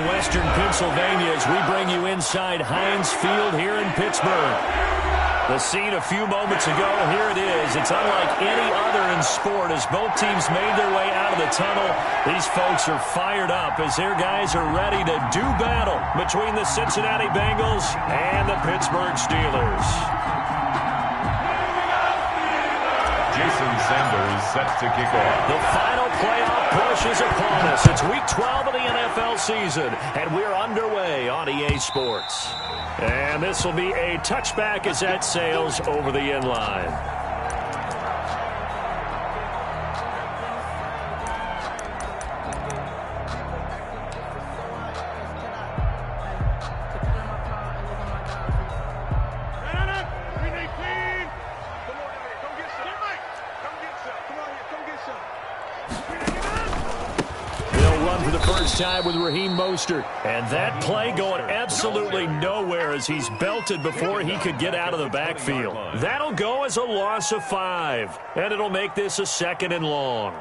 western Pennsylvania as we bring you inside Heinz Field here in Pittsburgh. The scene a few moments ago, here it is. It's unlike any other in sport as both teams made their way out of the tunnel. These folks are fired up as their guys are ready to do battle between the Cincinnati Bengals and the Pittsburgh Steelers. Jason Sanders set to kick off. The final playoff push is upon us. It's Week 12 of the NFL season, and we're underway on EA Sports. And this will be a touchback as that sails over the end line. Time with Raheem Mostert, and that play going absolutely nowhere as he's belted before he could get out of the backfield. That'll go as a loss of 5, and it'll make this a 2nd and long.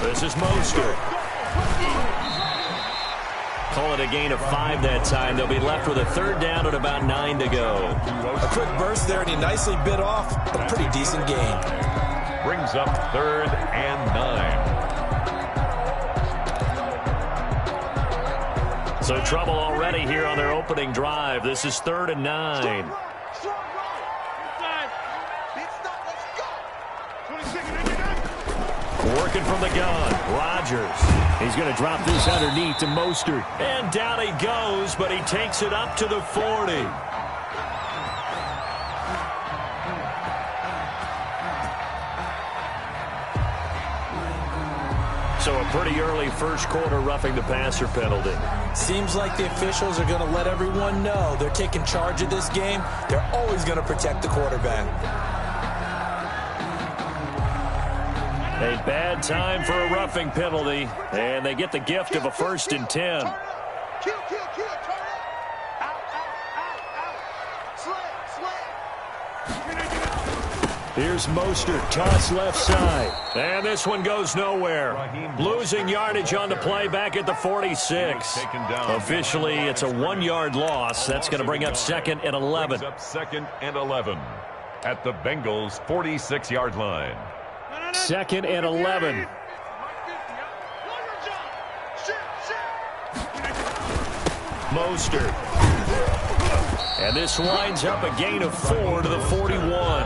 This is Mostert. Call it a gain of 5 that time. They'll be left with a 3rd down and about 9 to go. A quick burst there, and he nicely bit off a pretty decent gain. Brings up 3rd and 9. So trouble already here on their opening drive. This is 3rd and 9. Working from the gun, Rodgers. He's going to drop this underneath to Mostert. And down he goes, but he takes it up to the 40. So a pretty early first quarter roughing the passer penalty. Seems like the officials are going to let everyone know they're taking charge of this game. They're always going to protect the quarterback. A bad time for a roughing penalty, and they get the gift of a 1st and 10. Here's Mostert, toss left side, and this one goes nowhere. Losing yardage on the play back at the 46. Officially, it's a 1-yard loss. That's going to bring up 2nd and 11. 2nd and 11 at the Bengals' 46-yard line. 2nd and 11. Mostert. And this winds up a gain of 4 to the 41.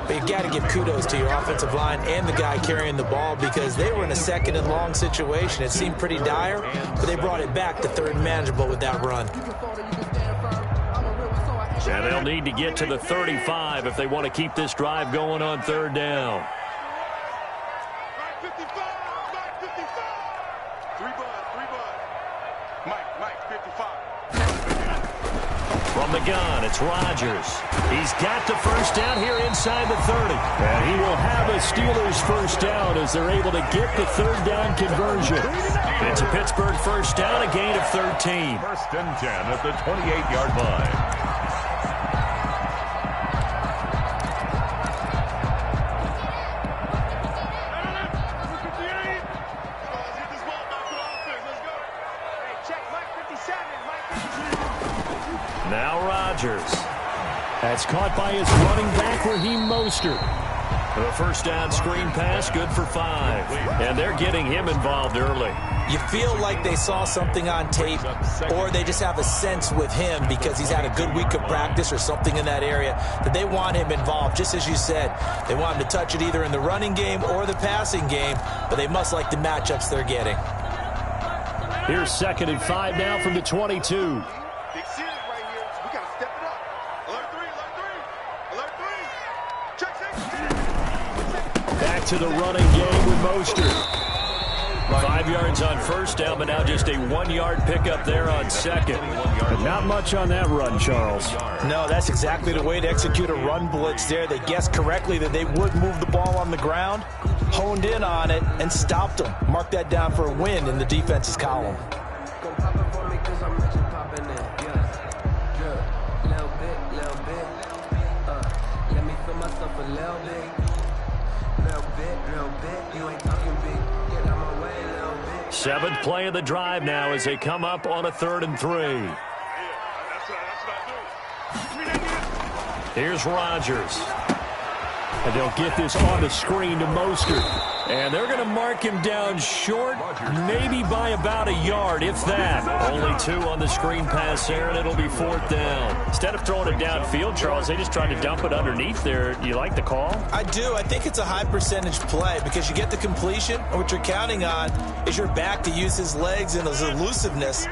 But you got to give kudos to your offensive line and the guy carrying the ball because they were in a 2nd and long situation. It seemed pretty dire, but they brought it back to 3rd and manageable with that run. And they'll need to get to the 35 if they want to keep this drive going on 3rd down. From the gun, it's Rodgers. He's got the 1st down here inside the 30. And he will have a Steelers 1st down as they're able to get the 3rd down conversion. It's a Pittsburgh 1st down, a gain of 13. 1st and 10 at the 28-yard line. Now Rodgers. That's caught by his running back, Raheem Mostert. The 1st down screen pass, good for 5. And they're getting him involved early. You feel like they saw something on tape, or they just have a sense with him because he's had a good week of practice or something in that area that they want him involved. Just as you said, they want him to touch it either in the running game or the passing game, but they must like the matchups they're getting. Here's 2nd and 5 now from the 22. Back to the running game with Mostert. 5 yards on 1st down, but now just a 1-yard pickup there on 2nd. But not much on that run, Charles. No, that's exactly the way to execute a run blitz there. They guessed correctly that they would move the ball on the ground, honed in on it, and stopped them. Mark that down for a win in the defense's column. Seventh play of the drive now as they come up on a 3rd and 3. Here's Rodgers. And they'll get this on the screen to Mostert. And they're going to mark him down short, maybe by about a yard, if that. Only 2 on the screen pass there, and it'll be 4th down. Instead of throwing it downfield, Charles, they just tried to dump it underneath there. You like the call? I do. I think it's a high percentage play because you get the completion, and what you're counting on is your back to use his legs and his elusiveness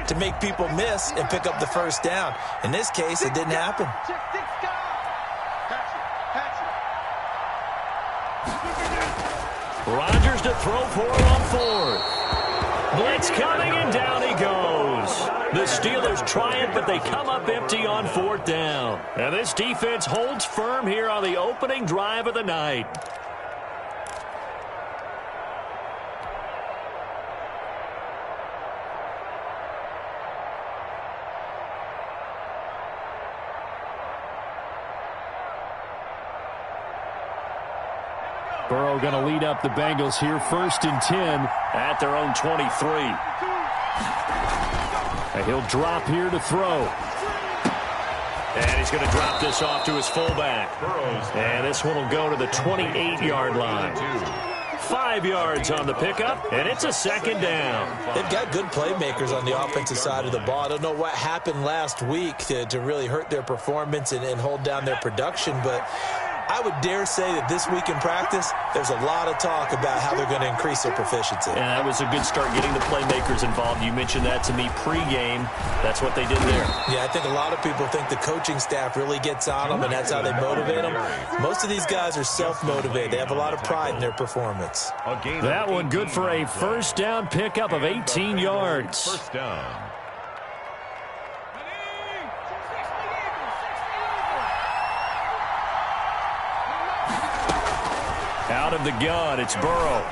to make people miss and pick up the 1st down. In this case, it didn't happen. Rodgers to throw for it on 4th. Blitz coming, and down he goes. The Steelers try it, but they come up empty on 4th down. And this defense holds firm here on the opening drive of the night. Burrow going to lead up the Bengals here, 1st and 10 at their own 23. And he'll drop here to throw. And he's going to drop this off to his fullback. And this one will go to the 28-yard line. 5 yards on the pickup, and it's a 2nd down. They've got good playmakers on the offensive side of the ball. I don't know what happened last week to really hurt their performance and hold down their production, but I would dare say that this week in practice, there's a lot of talk about how they're going to increase their proficiency. And that was a good start getting the playmakers involved. You mentioned that to me pregame. That's what they did there. Yeah, I think a lot of people think the coaching staff really gets on them, and that's how they motivate them. Most of these guys are self-motivated. They have a lot of pride in their performance. That one good for a 1st down pickup of 18 yards. 1st down. Out of the gun, it's Burrow.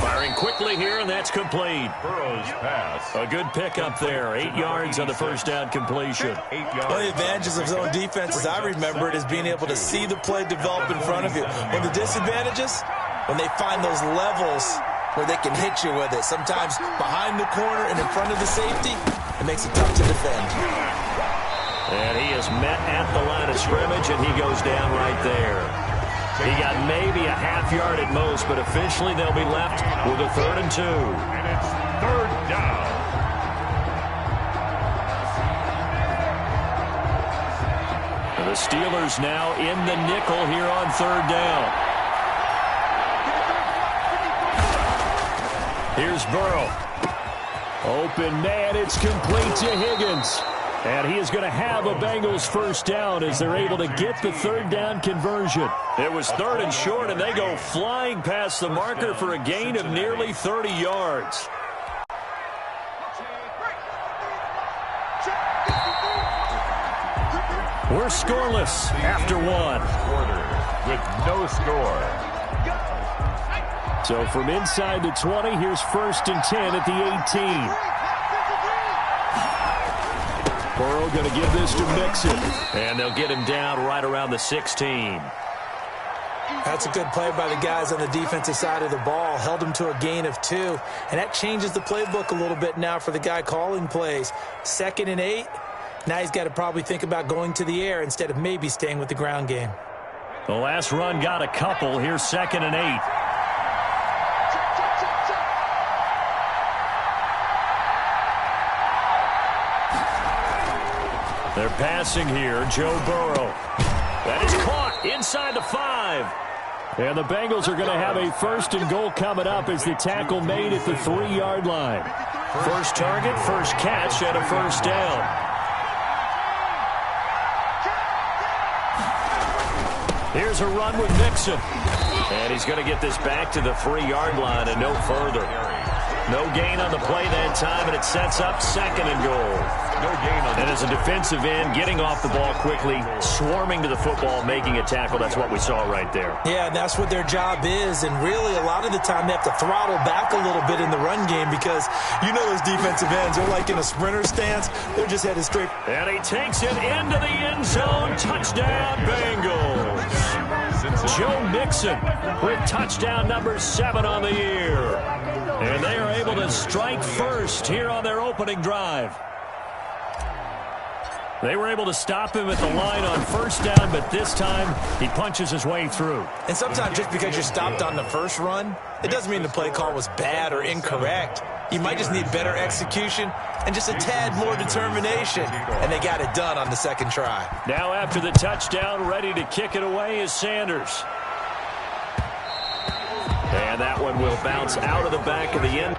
Firing quickly here, and that's complete. Burrow's pass. A good pickup there. 8 yards on the 1st down completion. 8 yards. One of the advantages of zone defense, as I remember it, is being able to see the play develop in front of you. One of the disadvantages, when they find those levels where they can hit you with it. Sometimes behind the corner and in front of the safety, it makes it tough to defend. And he is met at the line of scrimmage, and he goes down right there. He got maybe a half yard at most, but officially they'll be left with a 3rd and 2. And it's 3rd down. The Steelers now in the nickel here on 3rd down. Here's Burrow. Open man, it's complete to Higgins. And he is going to have a Bengals 1st down as they're able to get the 3rd down conversion. It was 3rd and short, and they go flying past the marker for a gain of nearly 30 yards. We're scoreless after 1. Quarter with no score. So from inside the 20, here's 1st and 10 at the 18. Burrow going to give this to Mixon. And they'll get him down right around the 16. That's a good play by the guys on the defensive side of the ball. Held him to a gain of 2. And that changes the playbook a little bit now for the guy calling plays. 2nd and 8. Now he's got to probably think about going to the air instead of maybe staying with the ground game. The last run got a couple. Here's 2nd and 8. They're passing here. Joe Burrow. That is caught inside the 5. And the Bengals are going to have a 1st and goal coming up as the tackle made at the 3-yard line. First target, first catch, and a 1st down. Here's a run with Mixon. And he's going to get this back to the 3-yard line and no further. No gain on the play that time, and it sets up 2nd and goal. No gain on And as a defensive end, getting off the ball quickly, swarming to the football, making a tackle. That's what we saw right there. Yeah, and that's what their job is. And really, a lot of the time, they have to throttle back a little bit in the run game because you know those defensive ends, they're like in a sprinter stance. They're just headed straight. And he takes it into the end zone. Touchdown, Bengals. Joe Mixon with touchdown number 7 on the year. And they are able to strike first here on their opening drive. They were able to stop him at the line on first down, but this time he punches his way through. And sometimes just because you're stopped on the first run, it doesn't mean the play call was bad or incorrect. You might just need better execution and just a tad more determination. And they got it done on the second try. Now after the touchdown, ready to kick it away is Sanders. And that one will bounce out of the back of the end.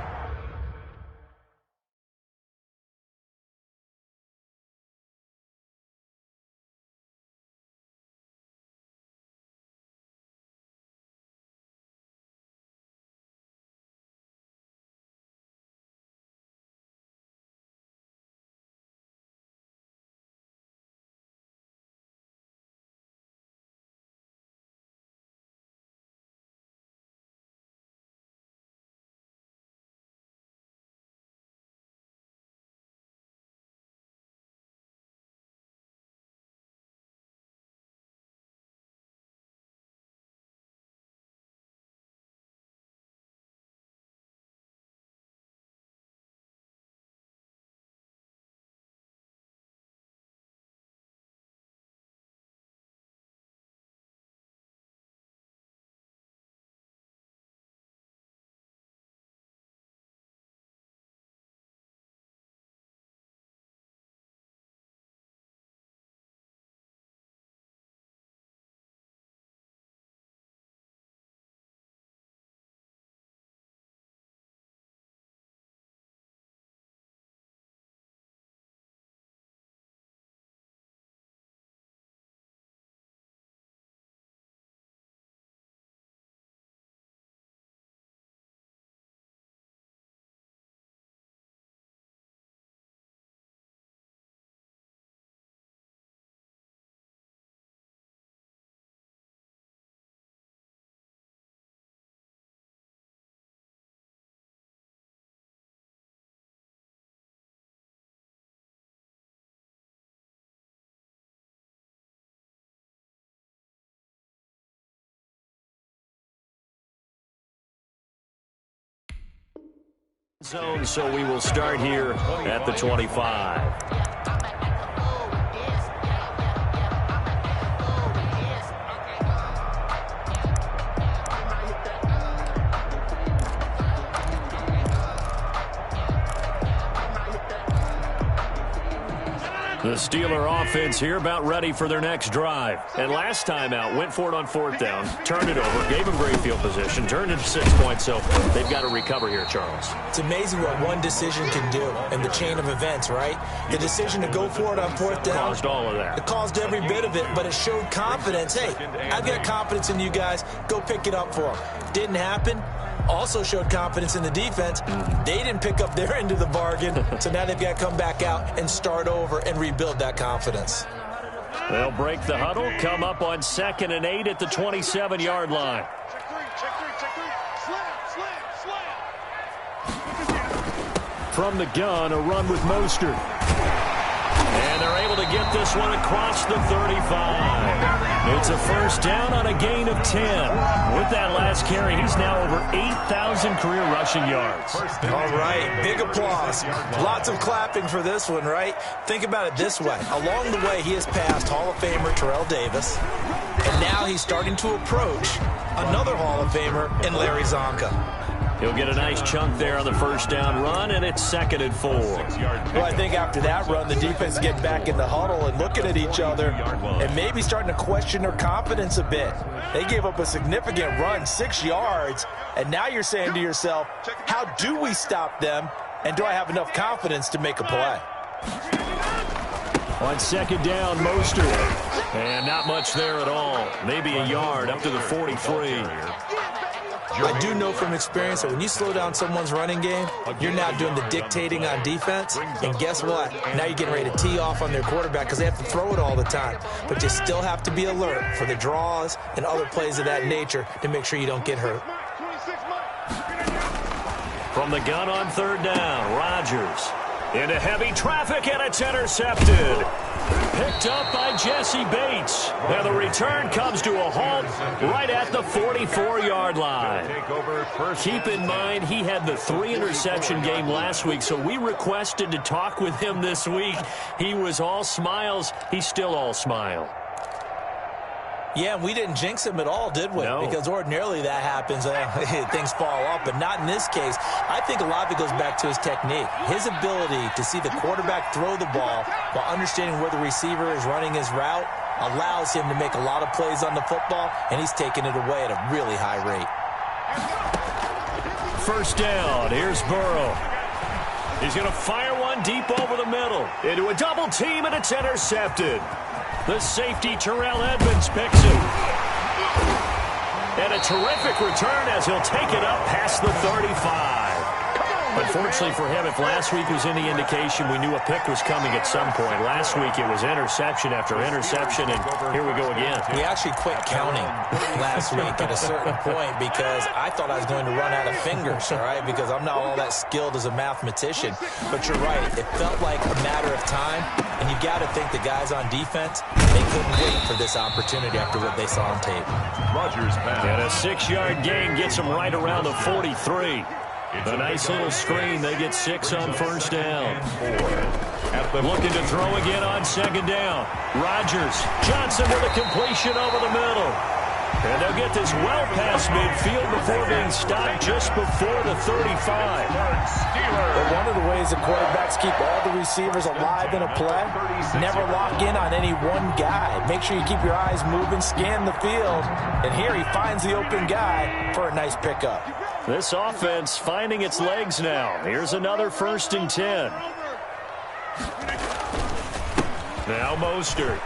Zone, so we will start here at the 25. The Steeler offense here about ready for their next drive. And last time out, went for it on fourth down, turned it over, gave them great field position, turned it to 6 points, so they've got to recover here, Charles. It's amazing what one decision can do in the chain of events, right? The decision to go for it on fourth down. Caused all of that. It caused every bit of it, but it showed confidence. Hey, I've got confidence in you guys. Go pick it up for them. Didn't happen. Also showed confidence in the defense. They didn't pick up their end of the bargain, so now they've got to come back out and start over and rebuild that confidence. They'll break the huddle, come up on 2nd and 8 at the 27-yard line. From the gun, a run with Mostert. And they're able to get this one across the 35. It's a first down on a gain of 10. With that last carry, he's now over 8,000 career rushing yards. All right, big applause. Lots of clapping for this one, right? Think about it this way. Along the way, he has passed Hall of Famer Terrell Davis, and now he's starting to approach another Hall of Famer in Larry Zonka. He'll get a nice chunk there on the first down run, and it's 2nd and 4. Well, I think after that run, the defense getting back in the huddle and looking at each other and maybe starting to question their confidence a bit. They gave up a significant run, 6 yards, and now you're saying to yourself, how do we stop them, and do I have enough confidence to make a play? On 2nd down, Mostert. And not much there at all. Maybe a yard up to the 43. I do know from experience that when you slow down someone's running game, you're now doing the dictating on defense. And guess what? Now you're getting ready to tee off on their quarterback because they have to throw it all the time. But you still have to be alert for the draws and other plays of that nature to make sure you don't get hurt. From the gun on 3rd down, Rodgers. Into heavy traffic, and it's intercepted. Picked up by Jesse Bates. Now the return comes to a halt right at the 44-yard line. Keep in mind, he had the 3-interception game last week, so we requested to talk with him this week. He was all smiles. He's still all smile. Yeah, we didn't jinx him at all, did we? No. Because ordinarily that happens. Things fall off, but not in this case. I think a lot of it goes back to his technique. His ability to see the quarterback throw the ball while understanding where the receiver is running his route allows him to make a lot of plays on the football, and he's taking it away at a really high rate. First down. Here's Burrow. He's going to fire one deep over the middle. Into a double team, and it's intercepted. The safety, Terrell Edmonds, picks it. And a terrific return as he'll take it up past the 35. Unfortunately for him, if last week was any indication, we knew a pick was coming at some point. Last week it was interception after interception, and here we go again. We actually quit counting last week at a certain point because I thought I was going to run out of fingers, all right, because I'm not all that skilled as a mathematician. But you're right. It felt like a matter of time, and you got to think the guys on defense, they couldn't wait for this opportunity after what they saw on tape. Rodgers pass. And a 6-yard gain gets them right around the 43. A nice little screen. They get 6 on first down. Looking to throw again on second down. Rodgers. Johnson with a completion over the middle. And they'll get this well past midfield before being stopped just before the 35. But one of the ways the quarterbacks keep all the receivers alive in a play, never lock in on any one guy. Make sure you keep your eyes moving, scan the field. And here he finds the open guy for a nice pickup. This offense finding its legs now. Here's another 1st and 10. Now Mostert.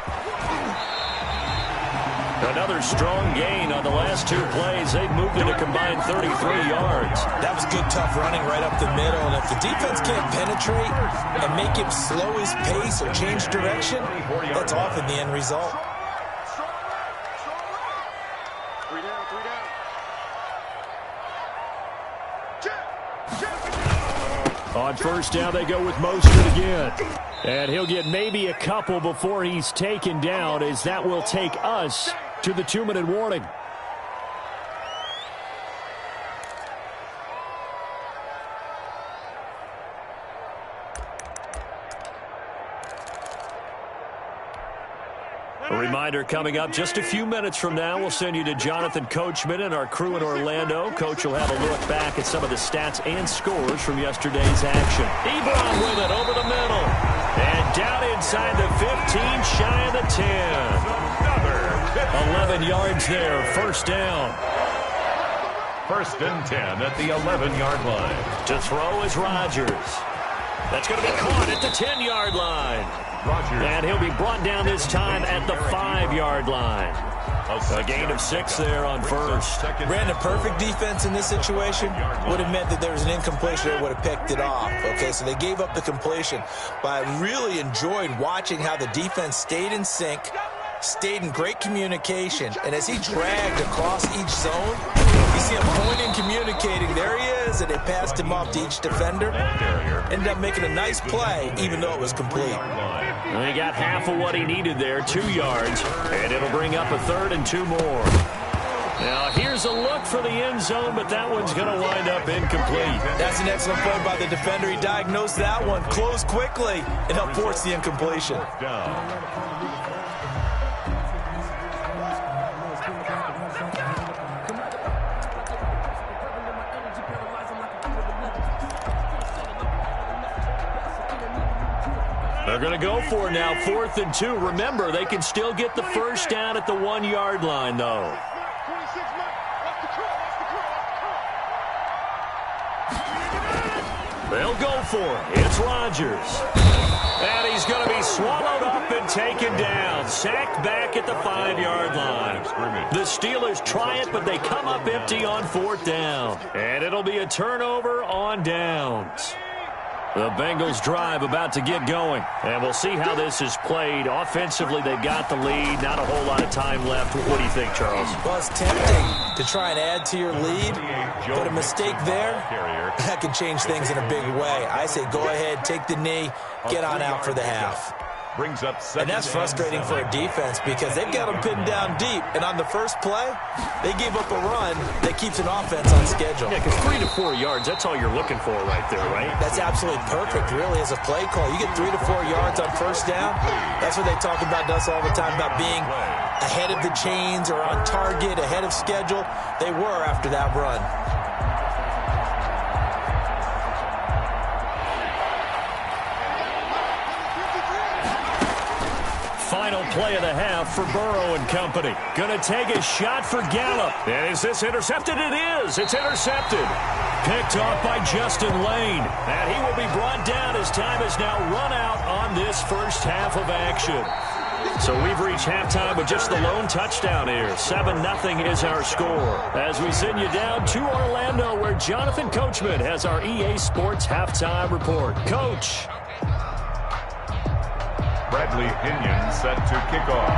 Another strong gain on the last 2 plays. They've moved it a combined 33 yards. That was good, tough running right up the middle. And if the defense can't penetrate and make him slow his pace or change direction, that's often the end result. On first down, they go with Mostert again. And he'll get maybe a couple before he's taken down, as that will take us to the 2-minute warning. A reminder coming up just a few minutes from now, we'll send you to Jonathan Coachman and our crew in Orlando. Coach will have a look back at some of the stats and scores from yesterday's action. Ebron with it over the middle. And down inside the 15, shy of the 10. 11 yards there, first down. 1st and 10 at the 11-yard line. To throw is Rodgers. That's going to be caught at the 10-yard line. Rodgers. And he'll be brought down this time at the 5-yard line. A gain of 6 there on first. Brandon, perfect defense in this situation would have meant that there was an incompletion that would have picked it off. Okay, so they gave up the completion. But I really enjoyed watching how the defense stayed in sync, stayed in great communication, and as he dragged across each zone, you see him pointing, communicating. There he is, and they passed him off to each defender. Ended up making a nice play, even though it was complete. Well, he got half of what he needed there, 2 yards, and it'll bring up a 3rd and 2 more. Now, here's a look for the end zone, but that one's going to wind up incomplete. That's an excellent play by the defender. He diagnosed that one, closed quickly, and helped force the incompletion. They're going to go for it now, 4th and 2. Remember, they can still get the first down at the 1-yard line, though. They'll go for it. It's Rodgers. And he's going to be swallowed up and taken down. Sacked back at the 5-yard line. The Steelers try it, but they come up empty on 4th down. And it'll be a turnover on downs. The Bengals drive about to get going. And we'll see how this is played. Offensively, they've got the lead. Not a whole lot of time left. What do you think, Charles? Well, it's tempting to try and add to your lead, but a mistake there, that can change things in a big way. I say go ahead, take the knee, get on out for the half. Brings up and that's frustrating for a defense because they've got them pinned down deep. And on the first play, they gave up a run that keeps an offense on schedule. Yeah, because 3 to 4 yards, that's all you're looking for right there, right? That's absolutely perfect, really, as a play call. You get 3 to 4 yards on first down. That's what they talk about us all the time, about being ahead of the chains or on target, ahead of schedule. They were after that run. Final play of the half for Burrow and company. Going to take a shot for Gallup. And is this intercepted? It is. It's intercepted. Picked off by Justin Lane. And he will be brought down as time has now run out on this first half of action. So we've reached halftime with just the lone touchdown here. 7-0 is our score. As we send you down to Orlando, where Jonathan Coachman has our EA Sports halftime report. Coach. Bradley Pinion set to kick off.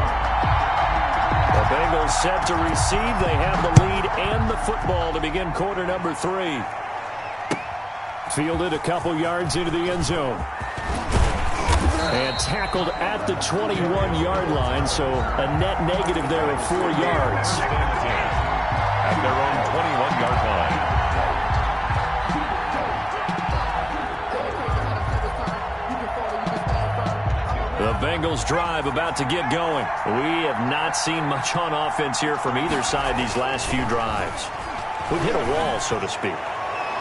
The Bengals set to receive. They have the lead and the football to begin quarter number 3. Fielded a couple yards into the end zone. And tackled at the 21-yard line, so a net negative there of 4 yards. At their own 21-yard line. The Bengals drive about to get going. We have not seen much on offense here from either side these last few drives. We've hit a wall, so to speak.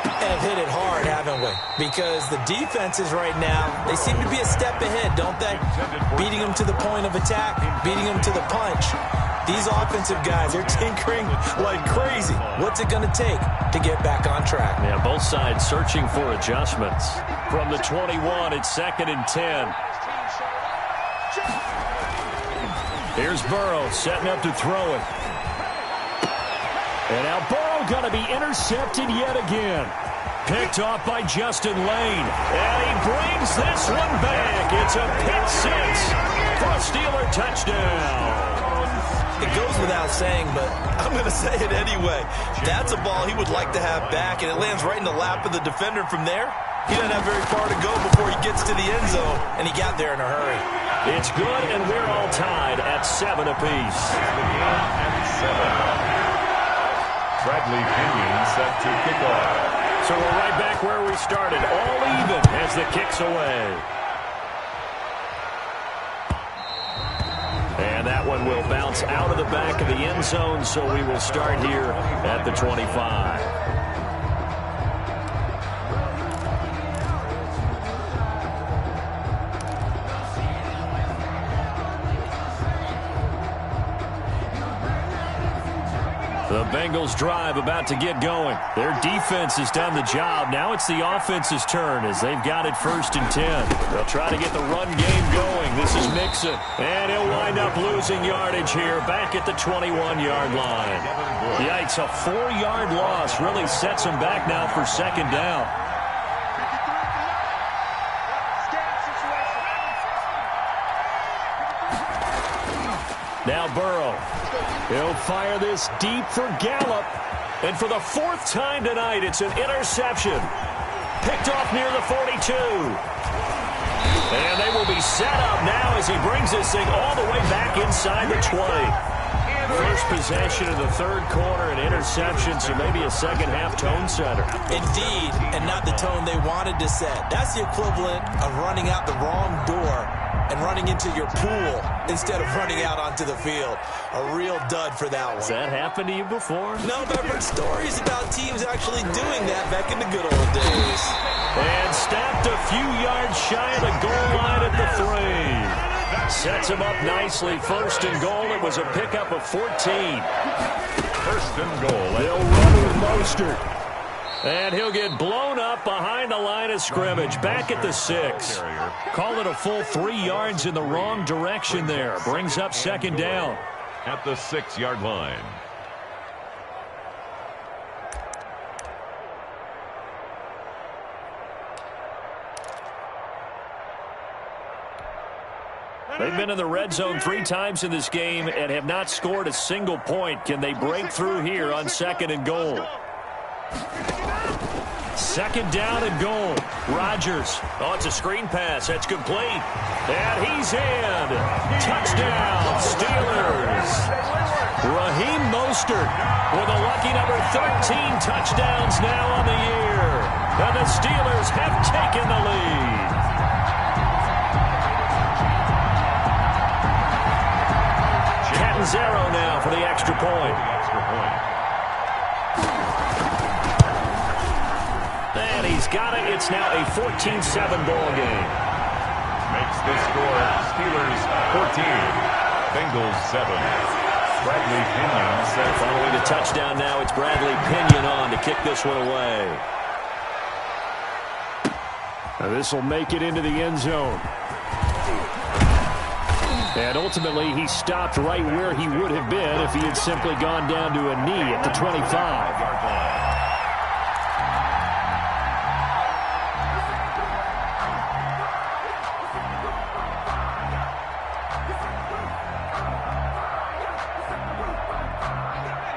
And hit it hard, haven't we? Because the defenses right now, they seem to be a step ahead, don't they? Beating them to the point of attack, beating them to the punch. These offensive guys, they're tinkering like crazy. What's it going to take to get back on track? Yeah, both sides searching for adjustments. From the 21, it's 2nd and 10. Here's Burrow setting up to throw it. And now Burrow going to be intercepted yet again. Picked off by Justin Lane. And he brings this one back. It's a pick 6 for a Steeler touchdown. It goes without saying, but I'm going to say it anyway. That's a ball he would like to have back, and it lands right in the lap of the defender from there. He doesn't have very far to go before he gets to the end zone, and he got there in a hurry. It's good, and we're all tied at 7 apiece. The game at 7. Bradley Pinion set to kick off. So we're right back where we started, all even as the kick's away. And that one will bounce out of the back of the end zone, so we will start here at the 25. The Bengals drive about to get going. Their defense has done the job. Now it's the offense's turn as they've got it 1st and 10. They'll try to get the run game going. This is Mixon. And he'll wind up losing yardage here back at the 21-yard line. Yikes, a 4-yard loss really sets him back now for 2nd down. Now Burrow. He'll fire this deep for Gallup. And for the 4th time tonight, it's an interception. Picked off near the 42. And they will be set up now as he brings this thing all the way back inside the 20. First possession of the 3rd quarter, an interception, so maybe a second-half tone setter. Indeed, and not the tone they wanted to set. That's the equivalent of running out the wrong door and running into your pool instead of running out onto the field. A real dud for that one. Has that happened to you before? No, but I've heard stories about teams actually doing that back in the good old days. And stopped a few yards shy of the goal line at the 3. Sets him up nicely. 1st and goal. It was a pickup of 14. 1st and goal. They'll run with Mostert. And he'll get blown up behind the line of scrimmage. Back at the 6. Call it a full 3 yards in the wrong direction there. Brings up 2nd down. At the 6-yard line. They've been in the red zone 3 times in this game and have not scored a single point. Can they break through here on 2nd and goal? 2nd down and goal. Rodgers. Oh, it's a screen pass. That's complete. And he's in. Touchdown, Steelers. Raheem Mostert with a lucky number 13 touchdowns now on the year. And the Steelers have taken the lead. Catanzaro now for the extra point. And he's got it. It's now a 14-7 ball game. Makes the score Steelers 14, Bengals 7. Bradley Pinion set. Following the touchdown now, it's Bradley Pinion on to kick this one away. Now this will make it into the end zone. And ultimately, he stopped right where he would have been if he had simply gone down to a knee at the 25.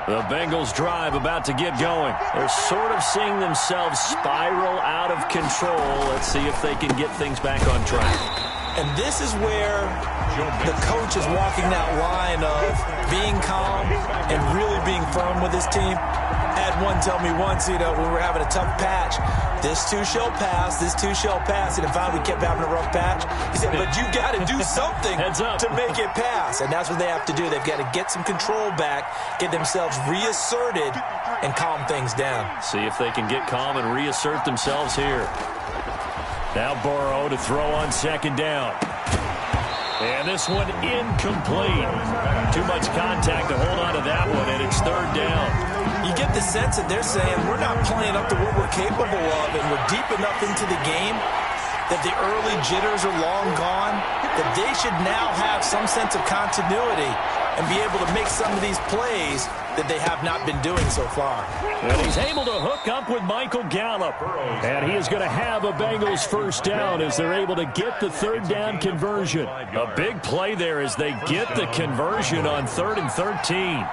The Bengals drive about to get going. They're sort of seeing themselves spiral out of control. Let's see if they can get things back on track. And this is where the coach is walking that line of being calm and really being firm with his team. I had one tell me once, when we were having a tough patch, this too shall pass, this too shall pass. And if we kept having a rough patch, he said, but you got to do something to make it pass. And that's what they have to do. They've got to get some control back, get themselves reasserted, and calm things down. See if they can get calm and reassert themselves here. Now Burrow to throw on 2nd down. And this one incomplete. Too much contact to hold on to that one, and it's 3rd down. You get the sense that they're saying we're not playing up to what we're capable of, and we're deep enough into the game that the early jitters are long gone, that they should now have some sense of continuity and be able to make some of these plays that they have not been doing so far. And he's able to hook up with Michael Gallup. And he is going to have a Bengals 1st down as they're able to get the 3rd down conversion. A big play there as they get the conversion on 3rd and 13.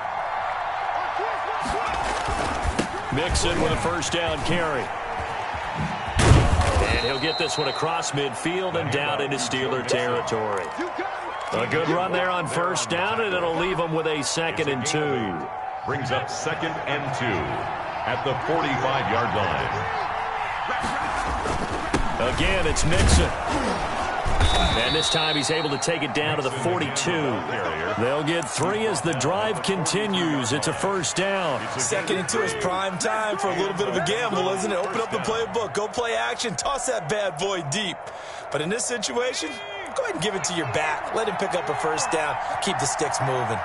Mixon with a 1st down carry. And he'll get this one across midfield and down into Steeler territory. A good run there on 1st down, and it'll leave them with a 2nd and 2. Brings up 2nd and 2 at the 45-yard line. Again, it's Mixon. And this time he's able to take it down to the 42. They'll get 3 as the drive continues. It's a 1st down. 2nd and 2 is prime time for a little bit of a gamble, isn't it? Open up the playbook. Go play action. Toss that bad boy deep. But in this situation, go ahead and give it to your back. Let him pick up a 1st down. Keep the sticks moving.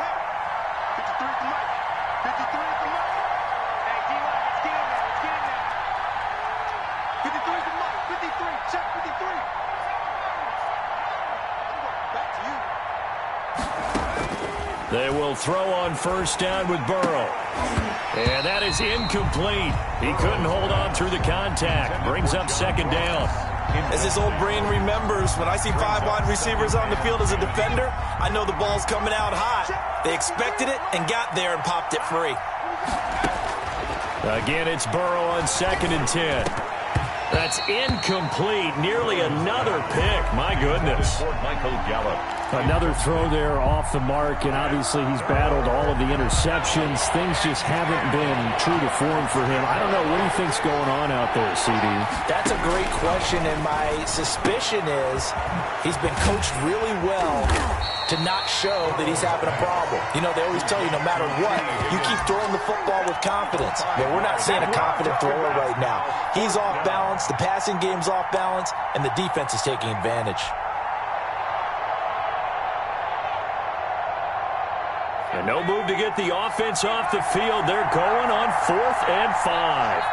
They will throw on 1st down with Burrow. And that is incomplete. He couldn't hold on through the contact. Brings up 2nd down. As his old brain remembers, when I see 5 wide receivers on the field as a defender, I know the ball's coming out hot. They expected it and got there and popped it free. Again, it's Burrow on 2nd and 10. That's incomplete. Nearly another pick. My goodness. Michael Gallup. Another throw there off the mark, and obviously he's battled all of the interceptions. Things just haven't been true to form for him. I don't know. What do you think's going on out there, CD? That's a great question, and my suspicion is he's been coached really well to not show that he's having a problem. You know, they always tell you no matter what, you keep throwing the football with confidence. But we're not seeing a confident thrower right now. He's off balance, the passing game's off balance, and the defense is taking advantage. And no move to get the offense off the field. They're going on 4th and 5.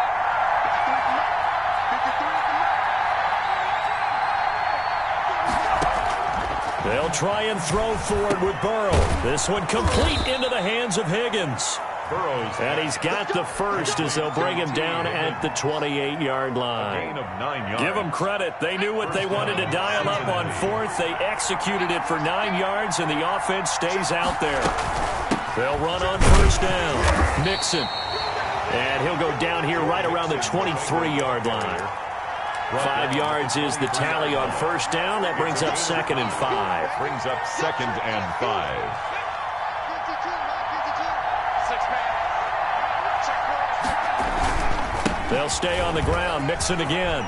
They'll try and throw forward with Burrow. This one complete into the hands of Higgins. And he's got the first as they'll bring him down at the 28-yard line. Gain of 9 yards. Give them credit. They knew what they wanted to dial up on fourth. They executed it for 9 yards, and the offense stays out there. They'll run on first down. Mixon. And he'll go down here right around the 23-yard line. 5 yards is the tally on first down. That brings up 2nd and 5. Brings up 2nd and 5. They'll stay on the ground. Mixon again.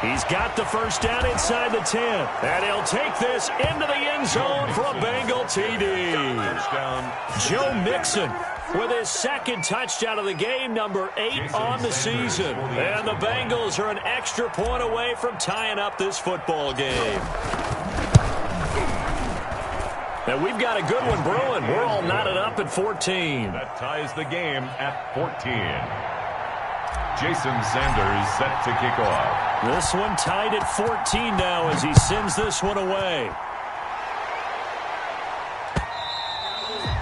He's got the first down inside the 10. And he'll take this into the end zone for a Bengal TD. Joe Mixon with his 2nd touchdown of the game, number 8 on the season. And the Bengals are an extra point away from tying up this football game. And we've got a good one brewing. We're all knotted up at 14. That ties the game at 14. Jason Sanders set to kick off. This one tied at 14 now as he sends this one away.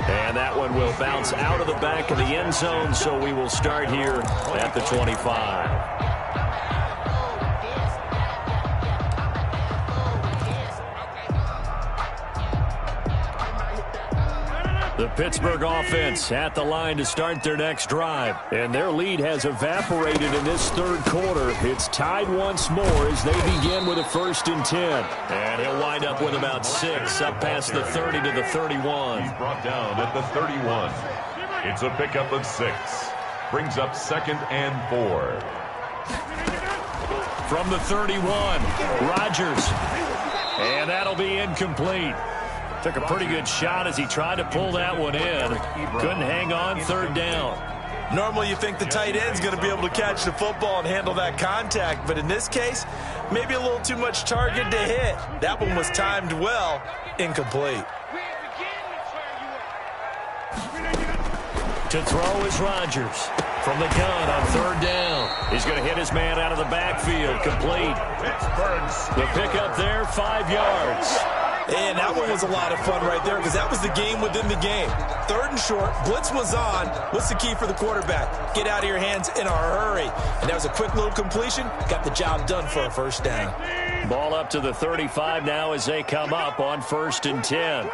And that one will bounce out of the back of the end zone, so we will start here at the 25. The Pittsburgh offense at the line to start their next drive. And their lead has evaporated in this third quarter. It's tied once more as they begin with a 1st and 10. And he'll wind up with about 6 up past the 30 to the 31. He's brought down at the 31. It's a pickup of 6. Brings up 2nd and 4. From the 31, Rodgers. And that'll be incomplete. Took a pretty good shot as he tried to pull that one in. Couldn't hang on, 3rd down. Normally you think the tight end's going to be able to catch the football and handle that contact, but in this case, maybe a little too much target to hit. That one was timed well, incomplete. To throw is Rodgers. From the gun on 3rd down. He's going to hit his man out of the backfield, complete. The pickup there, 5 yards. And that one was a lot of fun right there because that was the game within the game. 3rd and short, blitz was on. What's the key for the quarterback? Get out of your hands in a hurry. And that was a quick little completion. Got the job done for a 1st down. Ball up to the 35 now as they come up on 1st and 10.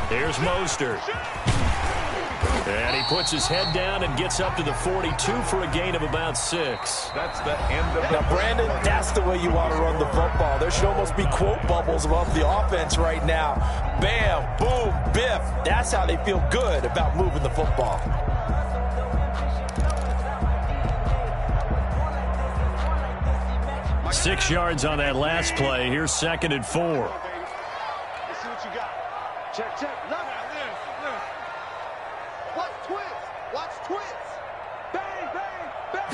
Here's Mostert. And he puts his head down and gets up to the 42 for a gain of about 6. That's the end of Now, Brandon, that's the way you want to run the football. There should almost be quote bubbles above the offense right now. Bam, boom, biff. That's how they feel good about moving the football. Six yards on that last play. Here's 2nd and 4. Let's see what you got. Check, check. Love it. Watch twist. Watch twist. Bang, bang, bang,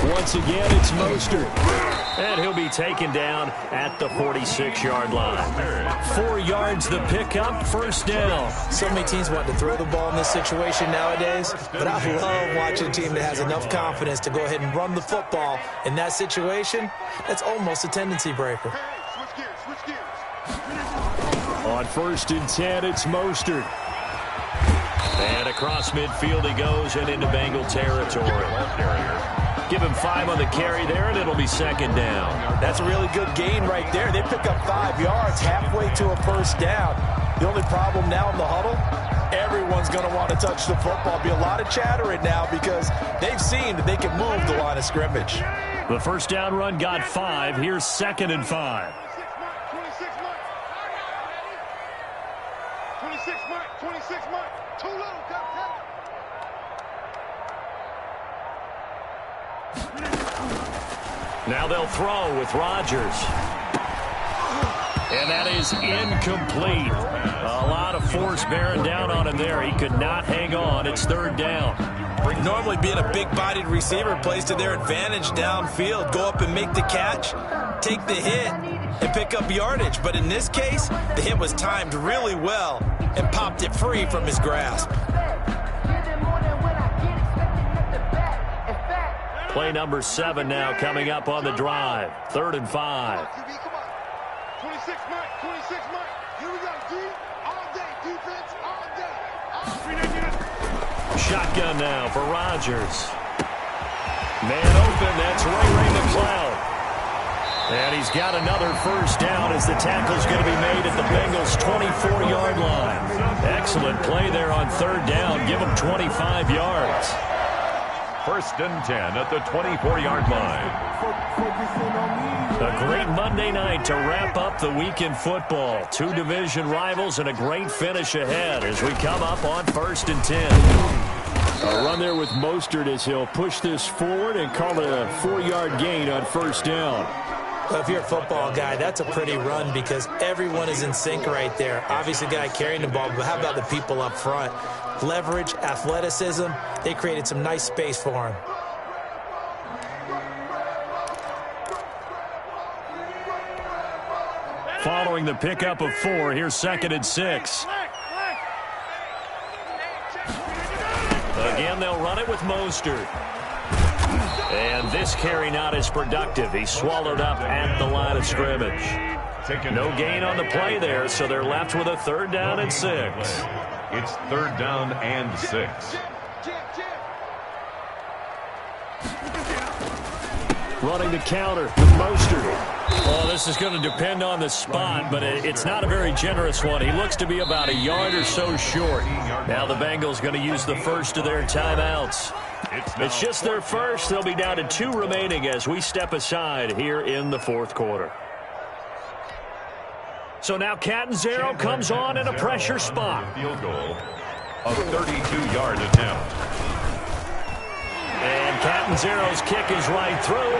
bang. Once again, it's Mostert. And he'll be taken down at the 46-yard line. 4 yards the pickup, 1st down. So many teams want to throw the ball in this situation nowadays, but I love watching a team that has enough confidence to go ahead and run the football. In that situation, that's almost a tendency breaker. Hey, switch gears, switch gears. On 1st and 10, it's Mostert. And across midfield he goes and into Bengal territory. Give him 5 on the carry there, and it'll be 2nd down. That's a really good gain right there. They pick up 5 yards halfway to a 1st down. The only problem now in the huddle, everyone's going to want to touch the football. Be a lot of chattering now because they've seen that they can move the line of scrimmage. The 1st down run got 5. Here's 2nd and 5. 26 months. Too little, Captain. Now they'll throw with Rodgers. And that is incomplete. A lot of force bearing down on him there. He could not hang on. It's 3rd down. Normally being a big-bodied receiver plays to their advantage downfield. Go up and make the catch, take the hit, and pick up yardage. But in this case, the hit was timed really well and popped it free from his grasp. Play number 7 now coming up on the drive. 3rd and 5. 26 months. Here we go, D. All day defense, all day. Shotgun now for Rodgers. Man open, that's Ray McCloud. And he's got another first down as the tackle's going to be made at the Bengals' 24-yard line. Excellent play there on third down. Give them 25 yards. 1st and 10 at the 24-yard line. A great Monday night to wrap up the week in football. 2 division rivals and a great finish ahead as we come up on 1st and 10. A run there with Mostert as he'll push this forward and call it a 4-yard gain on first down. Well, if you're a football guy, that's a pretty run because everyone is in sync right there. Obviously, the guy carrying the ball, but how about the people up front? Leverage, athleticism, they created some nice space for him. Following the pickup of 4, here's 2nd and 6. Again, they'll run it with Mostert. And this carry not as productive. He's swallowed up at the line of scrimmage. No gain on the play there, so they're left with a 3rd down and 6. It's 3rd down and 6. Running the counter with Mostert. Well, this is going to depend on the spot, but it's not a very generous one. He looks to be about a yard or so short. Now the Bengals going to use the first of their timeouts. It's just their first. They'll be down to 2 remaining as we step aside here in the 4th quarter. So now Catanzaro comes on in a pressure spot. Field goal, a 32-yard attempt. And Catanzaro's kick is right through.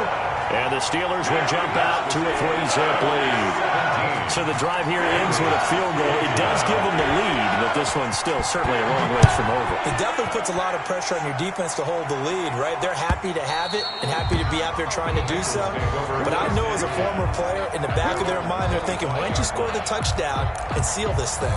And the Steelers will jump out to a 3-zip lead. So the drive here ends with a field goal. It does give them the lead, but this one's still certainly a long ways from over. It definitely puts a lot of pressure on your defense to hold the lead, right? They're happy to have it and happy to be out there trying to do so. But I know as a former player, in the back of their mind, they're thinking, why don't you score the touchdown and seal this thing?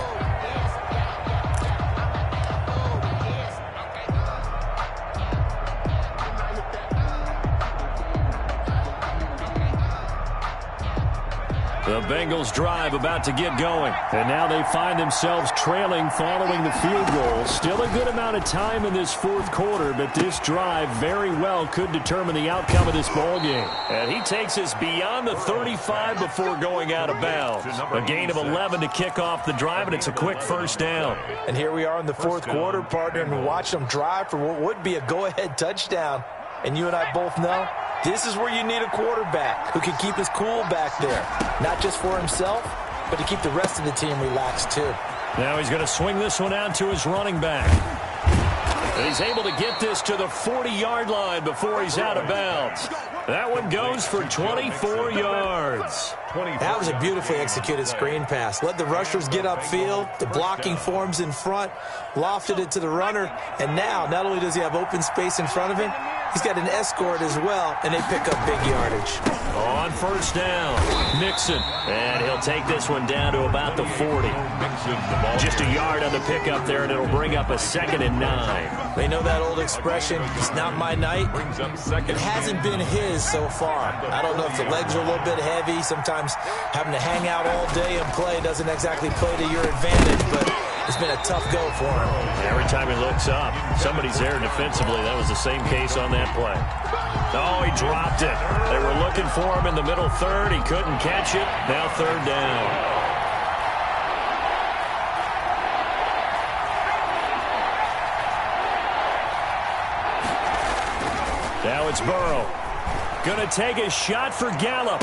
The Bengals drive about to get going. And now they find themselves trailing following the field goal. Still a good amount of time in this 4th quarter, but this drive very well could determine the outcome of this ball game. And he takes us beyond the 35 before going out of bounds. A gain of 11 to kick off the drive, and it's a quick first down. And here we are in the 4th quarter, partner, and watch them drive for what would be a go-ahead touchdown. And you and I both know this is where you need a quarterback who can keep his cool back there. Not just for himself, but to keep the rest of the team relaxed too. Now he's going to swing this one out to his running back. And he's able to get this to the 40-yard line before he's out of bounds. That one goes for 24 yards. That was a beautifully executed screen pass. Let the rushers get upfield. The blocking forms in front. Lofted it to the runner. And now, not only does he have open space in front of him, he's got an escort as well, and they pick up big yardage. On first down, Mixon. And he'll take this one down to about the 40. Just a yard on the pickup there, and it'll bring up a 2nd and 9. They know that old expression, it's not my night. It hasn't been his so far. I don't know if the legs are a little bit heavy. Sometimes having to hang out all day and play doesn't exactly play to your advantage, but it's been a tough go for him. Every time he looks up, somebody's there defensively. That was the same case on that play. Oh, he dropped it. They were looking for him in the middle 3rd. He couldn't catch it. Now 3rd down. Now it's Burrow. Going to take a shot for Gallup.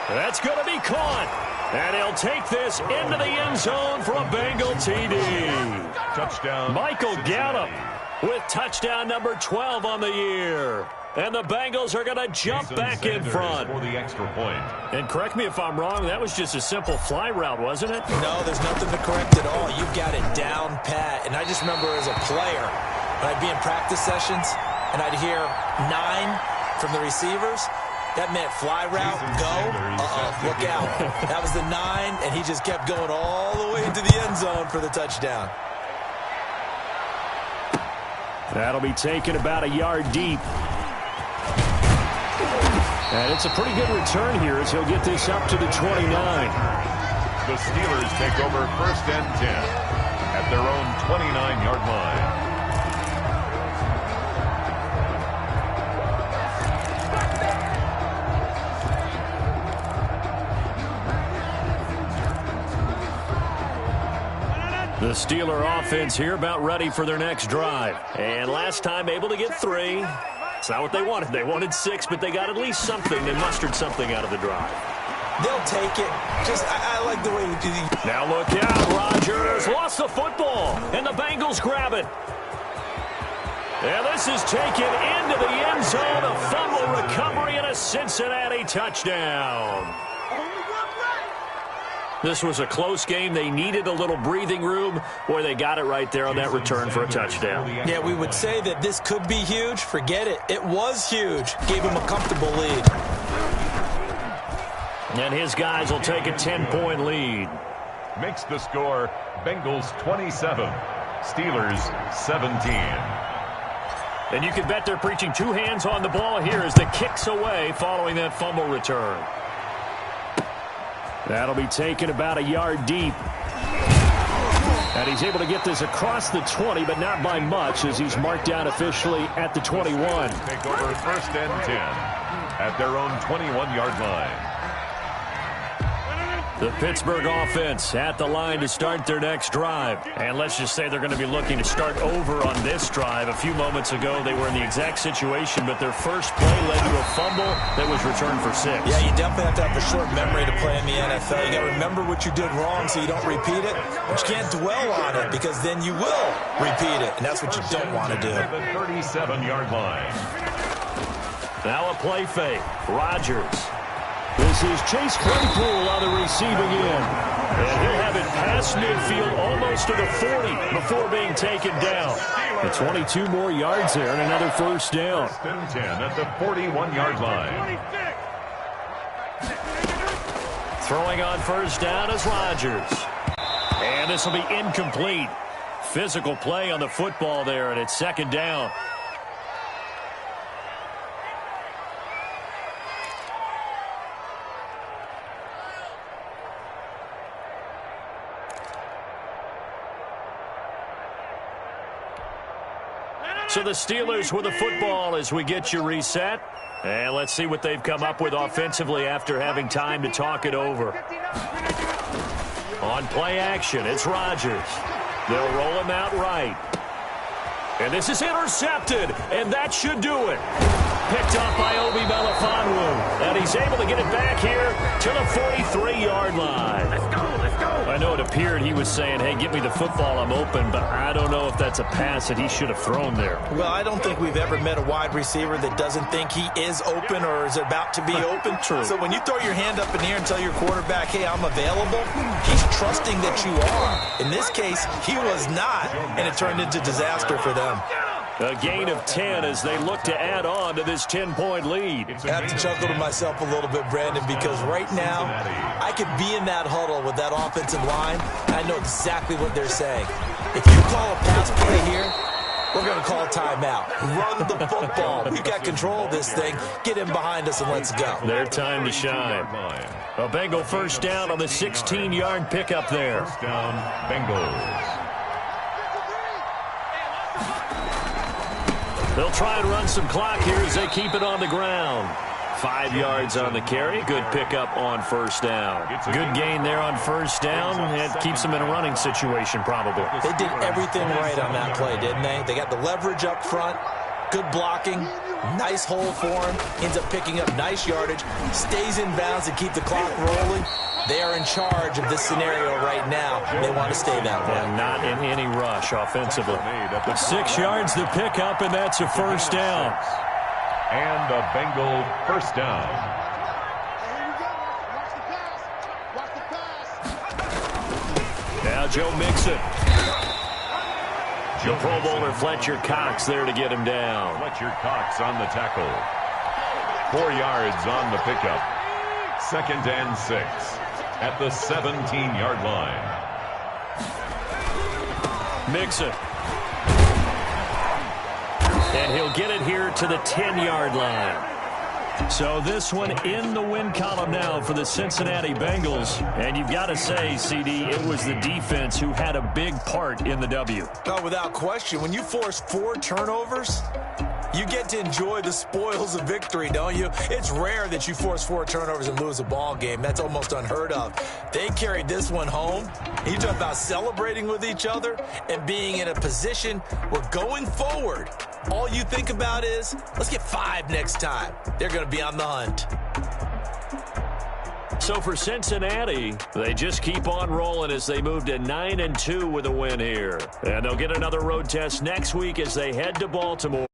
That's going to be caught. And he'll take this into the end zone for a Bengal TD. Touchdown. Michael Gallup with touchdown number 12 on the year. And the Bengals are going to jump back in front. For the extra point. And correct me if I'm wrong, that was just a simple fly route, wasn't it? No, there's nothing to correct at all. You've got it down pat. And I just remember as a player, when I'd be in practice sessions, and I'd hear 9 from the receivers. That meant fly route, go, look out. That was the 9, and he just kept going all the way into the end zone for the touchdown. That'll be taken about a yard deep. And it's a pretty good return here as he'll get this up to the 29. The Steelers take over 1st and 10 at at their own 29-yard line. The Steeler offense here about ready for their next drive. And last time able to get 3. It's not what they wanted. They wanted 6, but they got at least something. They mustered something out of the drive. They'll take it. I like the way you do it. Now look out. Rodgers lost the football, and the Bengals grab it. And this is taken into the end zone. A fumble recovery and a Cincinnati touchdown. This was a close game. They needed a little breathing room. Boy, they got it right there on that return for a touchdown. Yeah, we would say that this could be huge. Forget it. It was huge. Gave him a comfortable lead. And his guys will take a 10-point lead. Makes the score Bengals 27, Steelers 17. And you can bet they're preaching 2 hands on the ball here as the kick's away following that fumble return. That'll be taken about a yard deep. And he's able to get this across the 20, but not by much as he's marked down officially at the 21. Take over 1st and 10 at their own 21-yard line. The Pittsburgh offense at the line to start their next drive. And let's just say they're going to be looking to start over on this drive. A few moments ago, they were in the exact situation, but their first play led to a fumble that was returned for 6. Yeah, you definitely have to have a short memory to play in the NFL. You got to remember what you did wrong so you don't repeat it. But you can't dwell on it because then you will repeat it, and that's what you don't want to do. At the 37-yard line. Now a play fake. Rodgers. This is Chase Claypool on the receiving end. And he'll have it past midfield almost to the 40 before being taken down. The 22 more yards there and another first down. 10 at the 41-yard line. Throwing on first down is Rodgers. And this will be incomplete. Physical play on the football there, and it's 2nd down. So the Steelers with the football as we get you reset. And let's see what they've come up with offensively after having time to talk it over. On play action, it's Rodgers. They'll roll him out right. And this is intercepted, and that should do it. Picked off by Obi Melifonwu. And he's able to get it back here to the 43-yard line. Let's go, let's go. I know it appeared he was saying, hey, give me the football, I'm open, but I don't know if that's a pass that he should have thrown there. Well, I don't think we've ever met a wide receiver that doesn't think he is open or is about to be open. True. So when you throw your hand up in the air and tell your quarterback, hey, I'm available, he's trusting that you are. In this case, he was not, and it turned into disaster for them. A gain of 10 as they look to add on to this 10-point lead. I have to chuckle to myself a little bit, Brandon, because right now I could be in that huddle with that offensive line, and I know exactly what they're saying. If you call a pass play here, we're going to call timeout. Run the football. We've got control of this thing. Get in behind us and let's go. Their time to shine. A Bengal first down on the 16-yard pickup there. First down, Bengals. They'll try and run some clock here as they keep it on the ground. 5 yards on the carry. Good pickup on first down. Good gain there on first down. It keeps them in a running situation probably. They did everything right on that play, didn't they? They got the leverage up front. Good blocking. Nice hole for him. Ends up picking up nice yardage. Stays in bounds to keep the clock rolling. They are in charge of this scenario right now. They want to stay that way. And not in any rush offensively. But 6 yards to pick up, and that's a first down. And a Bengal first down. Now Joe Mixon. The Pro Bowler Fletcher Cox there to get him down. Fletcher Cox on the tackle. 4 yards on the pickup. 2nd and 6 at the 17-yard line. Mixon. And he'll get it here to the 10-yard line. So this one in the win column now for the Cincinnati Bengals. And you've got to say, CD, it was the defense who had a big part in the W. Oh, without question. When you force 4 turnovers, you get to enjoy the spoils of victory, don't you? It's rare that you force 4 turnovers and lose a ball game. That's almost unheard of. They carried this one home. You talk about celebrating with each other and being in a position where going forward, all you think about is, let's get 5 next time. They're going to be on the hunt. So for Cincinnati, they just keep on rolling as they move to 9-2 with a win here. And they'll get another road test next week as they head to Baltimore.